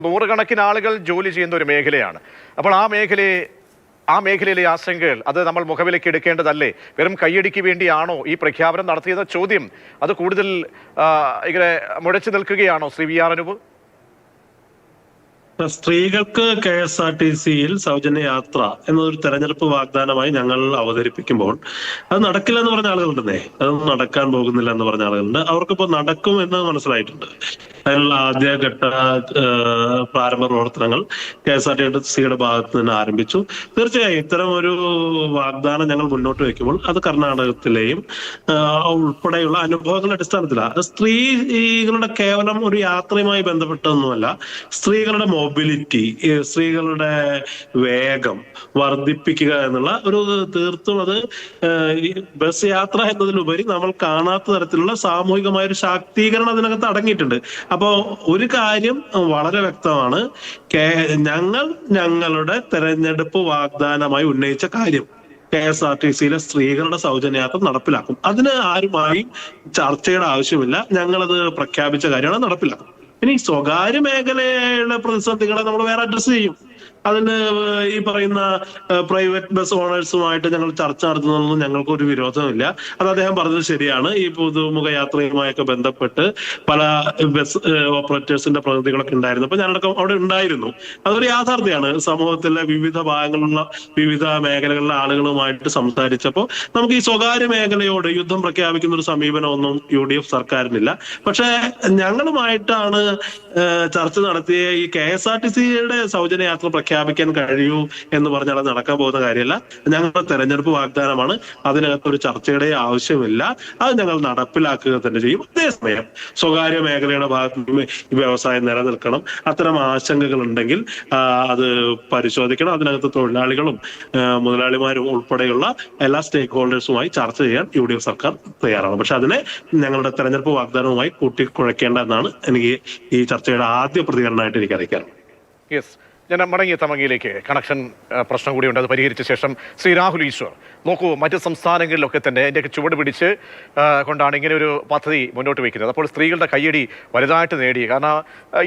നൂറുകണക്കിന് ആളുകൾ ജോലി ചെയ്യുന്ന ഒരു മേഖലയാണ്. അപ്പോൾ ആ മേഖലയിലെ ആശങ്കകൾ അത് നമ്മൾ മുഖവിലേക്ക് എടുക്കേണ്ടതല്ലേ? വെറും കയ്യടിക്ക് വേണ്ടിയാണോ ഈ പ്രഖ്യാപനം നടത്തിയെന്ന ചോദ്യം അത് കൂടുതൽ ഇങ്ങനെ മുഴച്ചു നിൽക്കുകയാണോ ശ്രീ വി ആർ അനൂപ്? സ്ത്രീകൾക്ക് KSRTCയിൽ സൗജന്യ യാത്ര എന്നൊരു തെരഞ്ഞെടുപ്പ് വാഗ്ദാനമായി ഞങ്ങൾ അവതരിപ്പിക്കുമ്പോൾ അത് നടക്കില്ല എന്ന് പറഞ്ഞ ആളുകളുണ്ടെന്നേ, അതൊന്നും നടക്കാൻ പോകുന്നില്ല എന്ന് പറഞ്ഞ ആളുകളുണ്ട്. അവർക്കിപ്പോ നടക്കും എന്ന് മനസ്സിലായിട്ടുണ്ട്. അതിനുള്ള ആദ്യഘട്ട പ്രാരംഭ പ്രവർത്തനങ്ങൾ KSRTCയുടെ ഭാഗത്ത് നിന്ന് ആരംഭിച്ചു. തീർച്ചയായും ഇത്തരം ഒരു വാഗ്ദാനം ഞങ്ങൾ മുന്നോട്ട് വെക്കുമ്പോൾ അത് കർണാടകത്തിലെയും ഉൾപ്പെടെയുള്ള അനുഭവങ്ങളുടെ അടിസ്ഥാനത്തിലാണ്. സ്ത്രീകളുടെ കേവലം ഒരു യാത്രയുമായി ബന്ധപ്പെട്ടതൊന്നുമല്ല. സ്ത്രീകളുടെ മൊബിലിറ്റി, സ്ത്രീകളുടെ വേഗം വർദ്ധിപ്പിക്കുക എന്നുള്ള ഒരു തീർത്തും അത് ബസ് യാത്ര എന്നതിലുപരി നമ്മൾ കാണാത്ത തരത്തിലുള്ള സാമൂഹികമായ ഒരു ശാക്തീകരണം അതിനകത്ത് അടങ്ങിയിട്ടുണ്ട്. അപ്പോ ഒരു കാര്യം വളരെ വ്യക്തമാണ്, ഞങ്ങളുടെ തെരഞ്ഞെടുപ്പ് വാഗ്ദാനമായി ഉന്നയിച്ച കാര്യം KSRTCയിലെ സ്ത്രീകളുടെ സൗജന്യയാത്ര നടപ്പിലാക്കും. അതിന് ആരുമായി ചർച്ചയുടെ ആവശ്യമില്ല. ഞങ്ങളത് പ്രഖ്യാപിച്ച കാര്യമാണ്, നടപ്പിലാക്കും. ഇനി സ്വകാര്യ മേഖലയുടെ പ്രതിസന്ധികളെ നമ്മൾ വേറെ അഡ്രസ് ചെയ്യും. അതിന് ഈ പറയുന്ന പ്രൈവറ്റ് ബസ് ഓണേഴ്സുമായിട്ട് ഞങ്ങൾ ചർച്ച നടത്തുന്നതൊന്നും ഞങ്ങൾക്ക് ഒരു വിരോധമില്ല. അത് അദ്ദേഹം പറഞ്ഞത് ശരിയാണ്. ഈ പുതുമുഖ യാത്രയുമായൊക്കെ ബന്ധപ്പെട്ട് പല ബസ് ഓപ്പറേറ്റേഴ്സിന്റെ പ്രതിനിധികളൊക്കെ ഉണ്ടായിരുന്നു. അപ്പൊ ഞാനടക്കം അവിടെ ഉണ്ടായിരുന്നു. അതൊരു യാഥാർത്ഥ്യമാണ്. സമൂഹത്തിലെ വിവിധ ഭാഗങ്ങളിലുള്ള വിവിധ മേഖലകളിലെ ആളുകളുമായിട്ട് സംസാരിച്ചപ്പോൾ നമുക്ക് ഈ സ്വകാര്യ മേഖലയോട് യുദ്ധം പ്രഖ്യാപിക്കുന്ന ഒരു സമീപനമൊന്നും UDF സർക്കാരിനില്ല. പക്ഷെ ഞങ്ങളുമായിട്ടാണ് ചർച്ച നടത്തിയ ഈ KSRTCയുടെ സൗജന്യ യാത്ര പ്രഖ്യാപിക്കാൻ കഴിയൂ എന്ന് പറഞ്ഞാൽ അത് നടക്കാൻ പോകുന്ന കാര്യമല്ല. ഞങ്ങളുടെ തെരഞ്ഞെടുപ്പ് വാഗ്ദാനമാണ്. അതിനകത്തൊരു ചർച്ചയുടെ ആവശ്യമില്ല. അത് ഞങ്ങൾ നടപ്പിലാക്കുക തന്നെ ചെയ്യും. അതേസമയം സ്വകാര്യ മേഖലയുടെ ഭാഗത്ത് ഈ വ്യവസായം നിലനിൽക്കണം. അത്തരം ആശങ്കകൾ ഉണ്ടെങ്കിൽ അത് പരിശോധിക്കണം. അതിനകത്ത് തൊഴിലാളികളും മുതലാളിമാരും ഉൾപ്പെടെയുള്ള എല്ലാ സ്റ്റേക്ക് ഹോൾഡേഴ്സുമായി ചർച്ച ചെയ്യാൻ UDF സർക്കാർ തയ്യാറാണ്. പക്ഷെ അതിനെ ഞങ്ങളുടെ തെരഞ്ഞെടുപ്പ് വാഗ്ദാനവുമായി കൂട്ടിക്കുഴയ്ക്കേണ്ട എന്നാണ് എനിക്ക് ഈ ചർച്ചയുടെ ആദ്യ പ്രതികരണമായിട്ട് എനിക്ക് അറിയിക്കാം. യെസ്, ഞാൻ മടങ്ങിയ തമംഗിയിലേക്ക് കണക്ഷൻ പ്രശ്നം കൂടിയുണ്ട്. അത് പരിഹരിച്ച ശേഷം ശ്രീ രാഹുൽ ഈശ്വർ, നോക്കൂ, മറ്റ് സംസ്ഥാനങ്ങളിലൊക്കെ തന്നെ അതിൻ്റെയൊക്കെ ചുവട് പിടിച്ച് കൊണ്ടാണ് ഇങ്ങനെ ഒരു പദ്ധതി മുന്നോട്ട് വയ്ക്കുന്നത്. അപ്പോൾ സ്ത്രീകളുടെ കയ്യടി വലുതായിട്ട് നേടി. കാരണം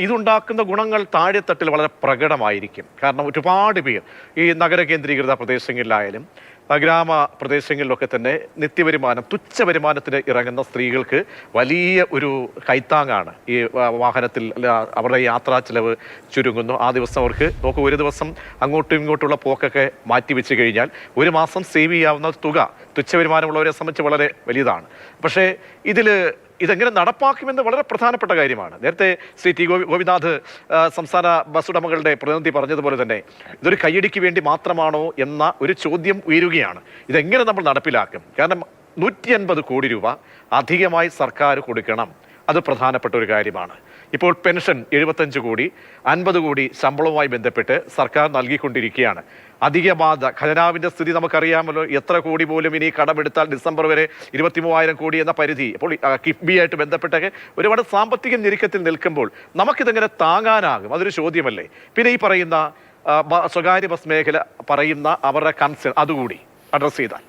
ഇതുണ്ടാക്കുന്ന ഗുണങ്ങൾ താഴെത്തട്ടിൽ വളരെ പ്രകടമായിരിക്കും. കാരണം ഒരുപാട് പേർ ഈ നഗര കേന്ദ്രീകൃത പ്രദേശങ്ങളിലായാലും ഗ്രാമപ്രദേശങ്ങളിലൊക്കെ തന്നെ നിത്യവരുമാനം, തുച്ഛ വരുമാനത്തിന് ഇറങ്ങുന്ന സ്ത്രീകൾക്ക് വലിയ ഒരു കൈത്താങ്ങാണ്. ഈ വാഹനത്തിൽ അവരുടെ യാത്രാ ചിലവ് ചുരുങ്ങുന്നു. ആ ദിവസം അവർക്ക് നോക്കൂ, ഒരു ദിവസം അങ്ങോട്ടും ഇങ്ങോട്ടുള്ള പോക്കൊക്കെ മാറ്റിവെച്ച് കഴിഞ്ഞാൽ ഒരു മാസം സേവ് ചെയ്യാവുന്ന തുക തുച്ഛ വരുമാനമുള്ളവരെ സംബന്ധിച്ച് വളരെ വലിയതാണ്. പക്ഷേ ഇതെങ്ങനെ നടപ്പാക്കുമെന്ന് വളരെ പ്രധാനപ്പെട്ട കാര്യമാണ്. നേരത്തെ ശ്രീ ടി ഗോപിനാഥ് സംസ്ഥാന ബസ് ഉടമകളുടെ പ്രതിനിധി പറഞ്ഞതുപോലെ തന്നെ ഇതൊരു കയ്യടിക്ക് വേണ്ടി മാത്രമാണോ എന്ന ഒരു ചോദ്യം ഉയരുകയാണ്. ഇതെങ്ങനെ നമ്മൾ നടപ്പിലാക്കും? കാരണം 150 കോടി രൂപ അധികമായി സർക്കാർ കൊടുക്കണം. അത് പ്രധാനപ്പെട്ട ഒരു കാര്യമാണ്. ഇപ്പോൾ പെൻഷൻ 75 കോടി, 50 കോടി ശമ്പളവുമായി ബന്ധപ്പെട്ട് സർക്കാർ നൽകിക്കൊണ്ടിരിക്കുകയാണ്. അധിക ബാധ ഖജനാവിൻ്റെ സ്ഥിതി നമുക്കറിയാമല്ലോ. എത്ര കോടി പോലും ഇനി കടമെടുത്താൽ ഡിസംബർ വരെ 23,000 കോടി എന്ന പരിധി. അപ്പോൾ കിഫ്ബിയായിട്ട് ബന്ധപ്പെട്ടൊക്കെ ഒരുപാട് സാമ്പത്തിക ഞെരുക്കത്തിൽ നിൽക്കുമ്പോൾ നമുക്കിതെങ്ങനെ താങ്ങാനാകും? അതൊരു ചോദ്യമല്ലേ. പിന്നെ ഈ പറയുന്ന സ്വകാര്യ ബസ് മേഖല പറയുന്ന അവരുടെ കൺസേൺ അതുകൂടി അഡ്രസ് ചെയ്താൽ.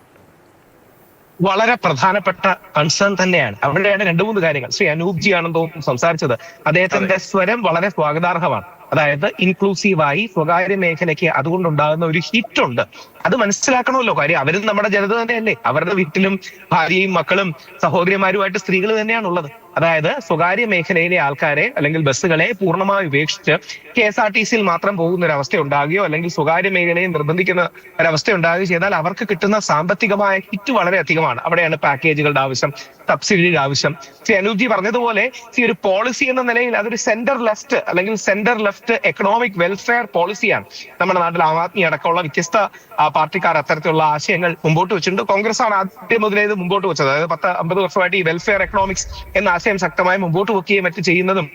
വളരെ പ്രധാനപ്പെട്ട കൺസേൺ തന്നെയാണ്. അവിടെയാണ് 2-3 കാര്യങ്ങൾ. ശ്രീ അനൂപ് ജി ആണെന്ന് തോന്നുന്നു സംസാരിച്ചത്. അദ്ദേഹത്തിന്റെ സ്വരം വളരെ സ്വാഗതാർഹമാണ്. അതായത് ഇൻക്ലൂസീവായി സ്വകാര്യ മേഖലയ്ക്ക് അതുകൊണ്ടുണ്ടാകുന്ന ഒരു ഹിറ്റ് ഉണ്ട്. അത് മനസ്സിലാക്കണമല്ലോ. കാര്യം അവരും നമ്മുടെ ജനത തന്നെയല്ലേ. അവരുടെ വീട്ടിലും ഭാര്യയും മക്കളും സഹോദരിമാരുമായിട്ട് സ്ത്രീകൾ തന്നെയാണുള്ളത്. അതായത് സ്വകാര്യ മേഖലയിലെ ആൾക്കാരെ അല്ലെങ്കിൽ ബസ്സുകളെ പൂർണ്ണമായി ഉപേക്ഷിച്ച് KSRTCയിൽ മാത്രം പോകുന്ന ഒരു അവസ്ഥ ഉണ്ടാകുകയോ അല്ലെങ്കിൽ സ്വകാര്യ മേഖലയെ നിർബന്ധിക്കുന്ന ഒരവസ്ഥ ഉണ്ടാകുകയോ ചെയ്താൽ അവർക്ക് കിട്ടുന്ന സാമ്പത്തികമായ ഹിറ്റ് വളരെ അധികമാണ്. അവിടെയാണ് പാക്കേജുകളുടെ ആവശ്യം, സബ്സിഡിയുടെ ആവശ്യം. ശ്രീ അനൂപ് ജി പറഞ്ഞതുപോലെ ഈ ഒരു പോളിസി എന്ന നിലയിൽ അതൊരു സെന്റർ ലെഫ്റ്റ് എക്കണോമിക് വെൽഫെയർ പോളിസിയാണ്. നമ്മുടെ നാട്ടിൽ ആം ആദ്മി അടക്കമുള്ള വ്യത്യസ്ത പാർട്ടിക്കാർ അത്തരത്തിലുള്ള ആശയങ്ങൾ മുമ്പോട്ട് വെച്ചിട്ടുണ്ട്. കോൺഗ്രസ് ആണ് ആദ്യം മുതലേ ഇത് മുമ്പോട്ട് വെച്ചത്. അതായത് 10-50 വർഷമായിട്ട് ഈ വെൽഫെയർ എക്കണോമിക്സ് എന്ന ആശയം ശക്തമായി മുമ്പോട്ട് വെക്കുകയും മറ്റ് ചെയ്യുന്നതും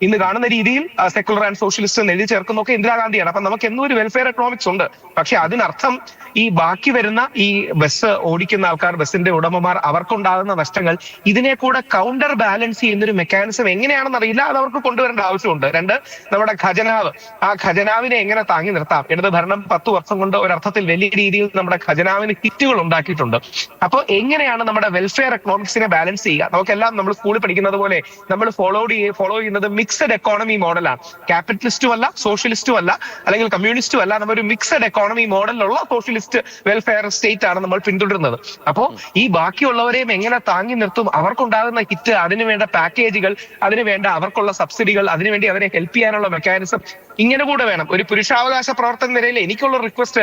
ഇന്ന് കാണുന്ന രീതിയിൽ സെക്കുലർ ആൻഡ് സോഷ്യലിസ്റ്റ് എന്ന് എഴുതി ചേർക്കുന്നതൊക്കെ ഇന്ദിരാഗാന്ധിയാണ്. അപ്പൊ നമുക്ക് എന്നും ഒരു വെൽഫെയർ എക്കണോമിക്സ് ഉണ്ട്. പക്ഷെ അതിനർത്ഥം ഈ ബാക്കി വരുന്ന ഈ ബസ് ഓടിക്കുന്ന ആൾക്കാർ, ബസിന്റെ ഉടമമാർ, അവർക്കുണ്ടാകുന്ന നഷ്ടങ്ങൾ ഇതിനെ കൂടെ കൗണ്ടർ ബാലൻസ് ചെയ്യുന്ന ഒരു മെക്കാനിസം എങ്ങനെയാണെന്ന് അറിയില്ല. അത് അവർക്ക് കൊണ്ടുവരേണ്ട ആവശ്യമുണ്ട്. 2, നമ്മുടെ ഖജനാവ്, ആ ഖജനാവിനെ എങ്ങനെ താങ്ങി നിർത്താം? ഇടത് ഭരണം 10 വർഷം കൊണ്ട് ഒരർത്ഥത്തിൽ വലിയ രീതിയിൽ നമ്മുടെ ഖജനാവിന് ഹിറ്റുകൾ ഉണ്ടാക്കിയിട്ടുണ്ട്. അപ്പോൾ എങ്ങനെയാണ് നമ്മുടെ വെൽഫെയർ എക്കണോമിക്സിനെ ബാലൻസ് ചെയ്യുക? നമുക്കെല്ലാം നമ്മൾ സ്കൂളിൽ പഠിക്കുന്നത് പോലെ നമ്മൾ ഫോളോ ചെയ്യുന്നത് മിക്സഡ് എക്കോണമി മോഡലാണ്. ക്യാപിറ്റലിസ്റ്റും അല്ല, സോഷ്യലിസ്റ്റും അല്ല, അല്ലെങ്കിൽ കമ്മ്യൂണിസ്റ്റും അല്ല. നമ്മളൊരു മിക്സഡ് എക്കോണമി മോഡലിലുള്ള സോഷ്യലിസ്റ്റ് വെൽഫെയർ സ്റ്റേറ്റ് ആണ് നമ്മൾ പിന്തുടരുന്നത്. അപ്പോൾ ഈ ബാക്കിയുള്ളവരെയും എങ്ങനെ താങ്ങി നിർത്തും? അവർക്കുണ്ടാകുന്ന ഹിറ്റ്, അതിനുവേണ്ട പാക്കേജുകൾ, അതിനുവേണ്ട അവർക്കുള്ള സബ്സിഡികൾ, അതിനുവേണ്ടി അവരെ ഹെൽപ്പ് ചെയ്യാനുള്ള മെക്കാനിസം ഇങ്ങനെ കൂടെ വേണം. ഒരു പുരുഷാവകാശ പ്രവർത്തന നിലയിൽ എനിക്കുള്ള റിക്വസ്റ്റ്,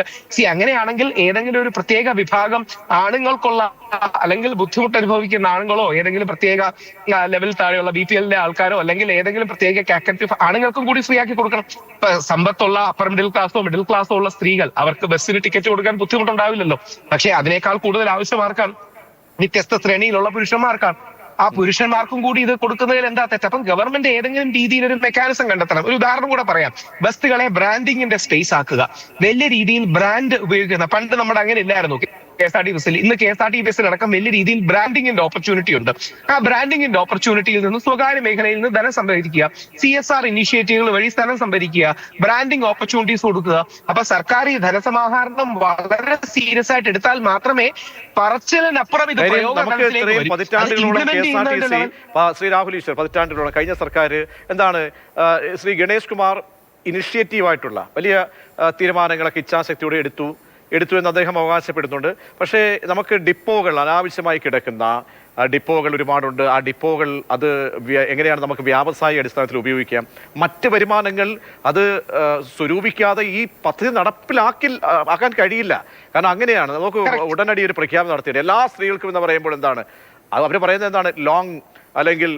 അങ്ങനെയാണെങ്കിൽ ഏതെങ്കിലും ഒരു പ്രത്യേക വിഭാഗം ആണുങ്ങൾക്കുള്ള, അല്ലെങ്കിൽ ബുദ്ധിമുട്ട് അനുഭവിക്കുന്ന ആണുങ്ങളോ, ഏതെങ്കിലും പ്രത്യേക ലെവൽ താഴെയുള്ള BPL ആൾക്കാരോ, അല്ലെങ്കിൽ ഏതെങ്കിലും പ്രത്യേക കാറ്റഗറി ആണുങ്ങൾക്കും കൂടി ഫ്രീ ആക്കി കൊടുക്കണം. ഇപ്പൊ സമ്പത്തുള്ള അപ്പർ മിഡിൽ ക്ലാസ്സോ ഉള്ള സ്ത്രീകൾ, അവർക്ക് ബസ്സിന് ടിക്കറ്റ് കൊടുക്കാൻ ബുദ്ധിമുട്ടുണ്ടാവില്ലല്ലോ. പക്ഷേ അതിനേക്കാൾ കൂടുതൽ ആവശ്യമാർക്കാണ്, വ്യത്യസ്ത ശ്രേണിയിലുള്ള പുരുഷന്മാർക്കാണ്. ആ പുരുഷന്മാർക്കും കൂടി ഇത് കൊടുക്കുന്നതിൽ എന്താ തെറ്റ്? അപ്പം ഗവൺമെന്റ് ഏതെങ്കിലും രീതിയിൽ ഒരു മെക്കാനിസം കണ്ടെത്തണം. ഒരു ഉദാഹരണം കൂടെ പറയാം. ബസ്സുകളെ ബ്രാൻഡിങ്ങിന്റെ സ്പേസ് ആക്കുക, വലിയ രീതിയിൽ ബ്രാൻഡ് ഉപയോഗിക്കുന്ന. പണ്ട് നമ്മുടെ അങ്ങനെ ഇല്ലായിരുന്നു KSRTC. ഇന്ന് KSRTC അടക്കം വലിയ രീതിയിൽ ബ്രാൻഡിങ്ങിന്റെ ഓപ്പർച്യൂണിറ്റി ഉണ്ട്. ആ ബ്രാൻഡിങ്ങിന്റെ ഓപ്പർച്യൂണിറ്റിയിൽ നിന്ന് സ്വകാര്യ മേഖലയിൽ നിന്ന് ധനം സംഭരിക്കുക, CSR ഇനീഷ്യേറ്റീവുകൾ വഴി ധനം സംഭരിക്കുക, ബ്രാൻഡിങ് ഓപ്പർച്യൂണിറ്റീസ് കൊടുക്കുക. അപ്പൊ സർക്കാർ ഈ ധനസമാഹരണം വളരെ സീരിയസ് ആയിട്ട് എടുത്താൽ മാത്രമേ പറച്ചിലിനപ്പുറം ഇത് ശ്രീ രാഹുൽ ഈശ്വർ, പതിറ്റാണ്ടുകളോളം കഴിഞ്ഞ സർക്കാർ എന്താണ് ശ്രീ ഗണേഷ് കുമാർ ഇനിഷ്യേറ്റീവായിട്ടുള്ള വലിയ തീരുമാനങ്ങളൊക്കെ ഇച്ഛാശക്തിയോടെ എടുത്തു എന്ന് അദ്ദേഹം അവകാശപ്പെടുന്നുണ്ട്. പക്ഷേ നമുക്ക് ഡിപ്പോകൾ, അനാവശ്യമായി കിടക്കുന്ന ഡിപ്പോകൾ ഒരുപാടുണ്ട്. ആ ഡിപ്പോകൾ അത് എങ്ങനെയാണ് നമുക്ക് വ്യാവസായിക അടിസ്ഥാനത്തിൽ ഉപയോഗിക്കാം? മറ്റ് വരുമാനങ്ങൾ അത് സ്വരൂപിക്കാതെ ഈ പദ്ധതി ആക്കാൻ കഴിയില്ല. കാരണം അങ്ങനെയാണ് നമുക്ക് ഉടനടി ഒരു പ്രഖ്യാപനം നടത്തിയത് എല്ലാ സ്ത്രീകൾക്കും എന്ന് പറയുമ്പോൾ എന്താണ് അവർ പറയുന്നത്? എന്താണ്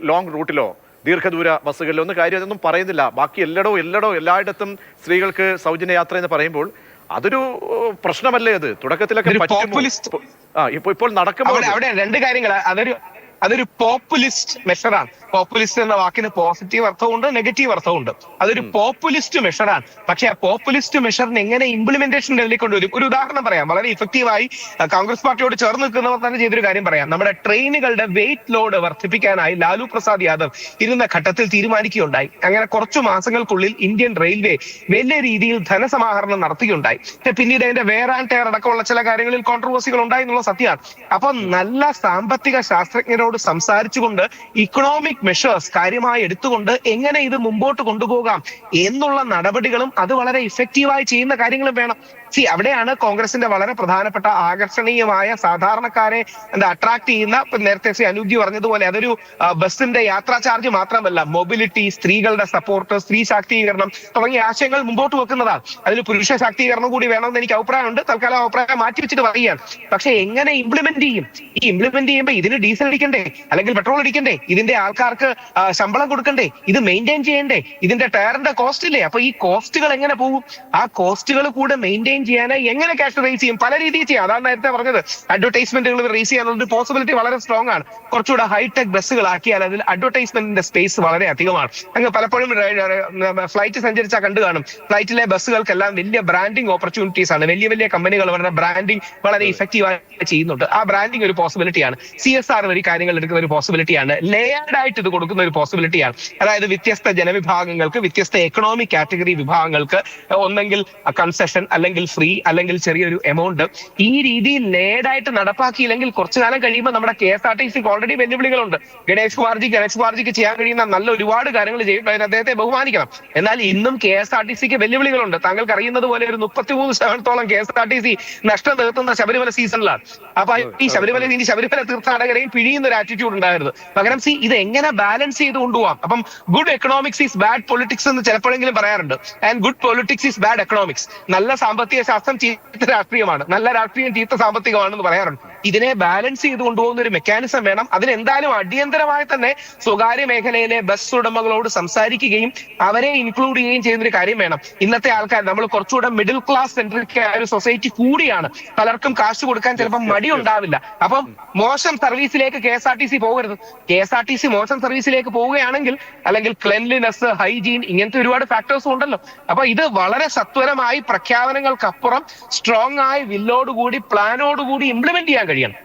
ലോങ് റൂട്ടിലോ ദീർഘദൂര ബസ്സുകളിലോ ഒന്നും കാര്യം അതൊന്നും പറയുന്നില്ല. ബാക്കി എല്ലായിടത്തും സ്ത്രീകൾക്ക് സൗജന്യ യാത്ര എന്ന് പറയുമ്പോൾ അതൊരു പ്രശ്നമല്ലേ? അത് തുടക്കത്തിലൊക്കെ ഇപ്പോൾ നടക്കുമ്പോൾ അവിടെ രണ്ട് കാര്യങ്ങൾ. അതൊരു പോപ്പുലിസ്റ്റ് മെഷറാണ്. പോപ്പുലിസ്റ്റ് എന്ന വാക്കിന് പോസിറ്റീവ് അർത്ഥമുണ്ട്, നെഗറ്റീവ് അർത്ഥമുണ്ട്. അതൊരു പോപ്പുലിസ്റ്റ് മെഷറാണ്. പക്ഷെ ആ പോപ്പുലിസ്റ്റ് മെഷറിന് എങ്ങനെ ഇംപ്ലിമെന്റേഷൻ ലെവലിൽ കൊണ്ടുവരും? ഒരു ഉദാഹരണം പറയാം. വളരെ ഇഫക്റ്റീവായി കോൺഗ്രസ് പാർട്ടിയോട് ചേർന്ന് നിൽക്കുന്നവർ തന്നെ ചെയ്തൊരു കാര്യം പറയാം. നമ്മുടെ ട്രെയിനുകളുടെ വെയിറ്റ് ലോഡ് വർദ്ധിപ്പിക്കാനായി ലാലു പ്രസാദ് യാദവ് ഇരുന്ന ഘട്ടത്തിൽ തീരുമാനിക്കുകയുണ്ടായി. അങ്ങനെ കുറച്ചു മാസങ്ങൾക്കുള്ളിൽ ഇന്ത്യൻ റെയിൽവേ വലിയ രീതിയിൽ ധനസമാഹരണം നടത്തുകയുണ്ടായി. പിന്നീട് അതിന്റെ വെയർ ആൻഡ് ടയർ അടക്കമുള്ള ചില കാര്യങ്ങളിൽ കോൺട്രവേഴ്സികൾ ഉണ്ടായി എന്നുള്ള സത്യമാണ്. അപ്പൊ നല്ല സാമ്പത്തിക ശാസ്ത്രജ്ഞരോട് സംസാരിച്ചുകൊണ്ട് ഇക്കണോമിക് മെഷേഴ്സ് കാര്യമായി എടുത്തുകൊണ്ട് എങ്ങനെ ഇത് മുമ്പോട്ട് കൊണ്ടുപോകാം എന്നുള്ള നടപടികളും അത് വളരെ ഇഫക്റ്റീവായി ചെയ്യുന്ന കാര്യങ്ങളും വേണം. അവിടെയാണ് കോൺഗ്രസിന്റെ വളരെ പ്രധാനപ്പെട്ട ആകർഷണീയമായ സാധാരണക്കാരെ അട്രാക്ട് ചെയ്യുന്ന, നേരത്തെ അനൂപ്ജി പറഞ്ഞതുപോലെ അതൊരു ബസിന്റെ യാത്രാ ചാർജ് മാത്രമല്ല, മൊബിലിറ്റി, സ്ത്രീകളുടെ സപ്പോർട്ട്, സ്ത്രീ ശാക്തീകരണം തുടങ്ങിയ ആശയങ്ങൾ മുമ്പോട്ട് വെക്കുന്നതാണ്. അതിൽ പുരുഷ ശാക്തീകരണം കൂടി വേണമെന്ന് എനിക്ക് അഭിപ്രായമുണ്ട്. തൽക്കാലം അഭിപ്രായം മാറ്റി വെച്ചിട്ട് പറയുകയാണ്. പക്ഷെ എങ്ങനെ ഇംപ്ലിമെന്റ് ചെയ്യും? ഈ ഇംപ്ലിമെന്റ് ചെയ്യുമ്പോൾ ഇതിന് ഡീസൽ അടിക്കണ്ടേ, അല്ലെങ്കിൽ പെട്രോൾ അടിക്കണ്ടേ, ഇതിന്റെ ആൾക്കാർക്ക് ശമ്പളം കൊടുക്കണ്ടേ, ഇത് മെയിൻറ്റെയിൻ ചെയ്യണ്ടേ, ഇതിന്റെ ടയറിന്റെ കോസ്റ്റ് ഇല്ലേ? അപ്പൊ ഈ കോസ്റ്റുകൾ എങ്ങനെ പോകും? ആ കോസ്റ്റുകൾ കൂടെ മെയിൻറ്റെയിൻ ചെയ്യാനായി എങ്ങനെ ക്യാഷ് റേസ് ചെയ്യും? പല രീതിയിൽ ചെയ്യാം. അതാണ് നേരത്തെ പറഞ്ഞത്. അഡ്വർടൈസ്മെന്റുകൾ റേസ് ചെയ്യാനുള്ള പോസിബിലിറ്റി വളരെ സ്ട്രോങ് ആണ്. കുറച്ചുകൂടെ ഹൈടെക് ബസ്സുകൾ ആക്കിയാൽ അതിൽ അഡ്വർടൈസ്മെന്റിന്റെ സ്പേസ് വളരെ അധികമാണ്. അങ്ങ് പലപ്പോഴും ഫ്ലൈറ്റ് സഞ്ചരിച്ചാൽ കണ്ടു കാണും. ഫ്ലൈറ്റിലെ ബസ്സുകൾക്കെല്ലാം വലിയ ബ്രാൻഡിങ് ഓപ്പർച്യൂണിറ്റീസ് ആണ്. വലിയ കമ്പനികൾ അവരുടെ ബ്രാൻഡിങ് വളരെ ഇഫക്റ്റീവായി ചെയ്യുന്നുണ്ട്. ആ ബ്രാൻഡിങ് ഒരു പോസിബിലിറ്റിയാണ്. CSR വഴി കാര്യങ്ങൾ എടുക്കുന്ന ഒരു പോസിബിലിറ്റിയാണ്. ലേയർഡ് ആയിട്ട് ഇത് കൊടുക്കുന്ന ഒരു പോസിബിലിറ്റിയാണ്. അതായത് വ്യത്യസ്ത ജനവിഭാഗങ്ങൾക്ക്, വ്യത്യസ്ത എക്കണോമിക് കാറ്റഗറി വിഭാഗങ്ങൾക്ക് ഒന്നെങ്കിൽ കൺസെഷൻ, അല്ലെങ്കിൽ ഫ്രീ, അല്ലെങ്കിൽ ചെറിയൊരു എമൗണ്ട്. ഈ രീതിയിൽ ലേഡായിട്ട് നടപ്പാക്കിയില്ലെങ്കിൽ കുറച്ചു കാലം കഴിയുമ്പോൾ നമ്മുടെ KSRTCക്ക് ഓൾറെഡി വെല്ലുവിളികളുണ്ട്. ഗണേഷ് കുമാർജിക്ക് ചെയ്യാൻ കഴിയുന്ന നല്ല ഒരുപാട് കാര്യങ്ങൾ ചെയ്യും. അതിന് അദ്ദേഹത്തെ ബഹുമാനിക്കണം. എന്നാൽ ഇന്നും KSRTCക്ക് വെല്ലുവിളികളുണ്ട്. താങ്കൾക്ക് അറിയുന്നത് പോലെ ഒരു 33% KSRTC നഷ്ടം തീർത്തുന്ന ശബരിമല സീസണിലാണ്. അപ്പൊ ഈ ശബരിമല തീർത്ഥാടകരെയും പിഴിയുന്ന ഒരു ആറ്റിറ്റ്യൂഡ് ഉണ്ടായിരുന്നു. പകരം ഇത് എങ്ങനെ ബാലൻസ് ചെയ്ത് കൊണ്ടുപോകാം? അപ്പം good economics is bad politics എന്ന് ചിലപ്പോഴെങ്കിലും പറയാറുണ്ട്. And good politics is bad economics. നല്ല സാമ്പത്തിക ശാസ്ത്രം ചീത്ത രാഷ്ട്രീയമാണ്, നല്ല രാഷ്ട്രീയം ചീത്ത സാമ്പത്തികമാണെന്ന് പറയാറുണ്ട്. ഇതിനെ ബാലൻസ് ചെയ്ത് കൊണ്ടുപോകുന്ന ഒരു മെക്കാനിസം വേണം. അതിനെന്തായാലും അടിയന്തരമായി തന്നെ സ്വകാര്യ മേഖലയിലെ ബസ് ഉടമകളോട് സംസാരിക്കുകയും അവരെ ഇൻക്ലൂഡ് ചെയ്യുകയും ചെയ്യുന്ന ഒരു കാര്യം വേണം. ഇന്നത്തെ ആൾക്കാർ, നമ്മൾ കുറച്ചുകൂടെ മിഡിൽ ക്ലാസ് സെൻട്രിക് ആയ ഒരു സൊസൈറ്റി കൂടിയാണ്. പലർക്കും കാശ് കൊടുക്കാൻ ചിലപ്പോൾ മടി ഉണ്ടാവില്ല. അപ്പം മോശം സർവീസിലേക്ക് KSRTC പോകരുത്. KSRTC മോശം സർവീസിലേക്ക് പോവുകയാണെങ്കിൽ, അല്ലെങ്കിൽ ക്ലെൻലിനെസ്, ഹൈജീൻ, ഇങ്ങനത്തെ ഒരുപാട് ഫാക്ടേഴ്സും ഉണ്ടല്ലോ. അപ്പൊ ഇത് വളരെ സത്വരമായി പ്രഖ്യാപനങ്ങൾക്കപ്പുറം സ്ട്രോങ് ആയി വില്ലോടുകൂടി, പ്ലാനോടുകൂടി ഇംപ്ലിമെന്റ് ചെയ്യാൻ കഴിയണം.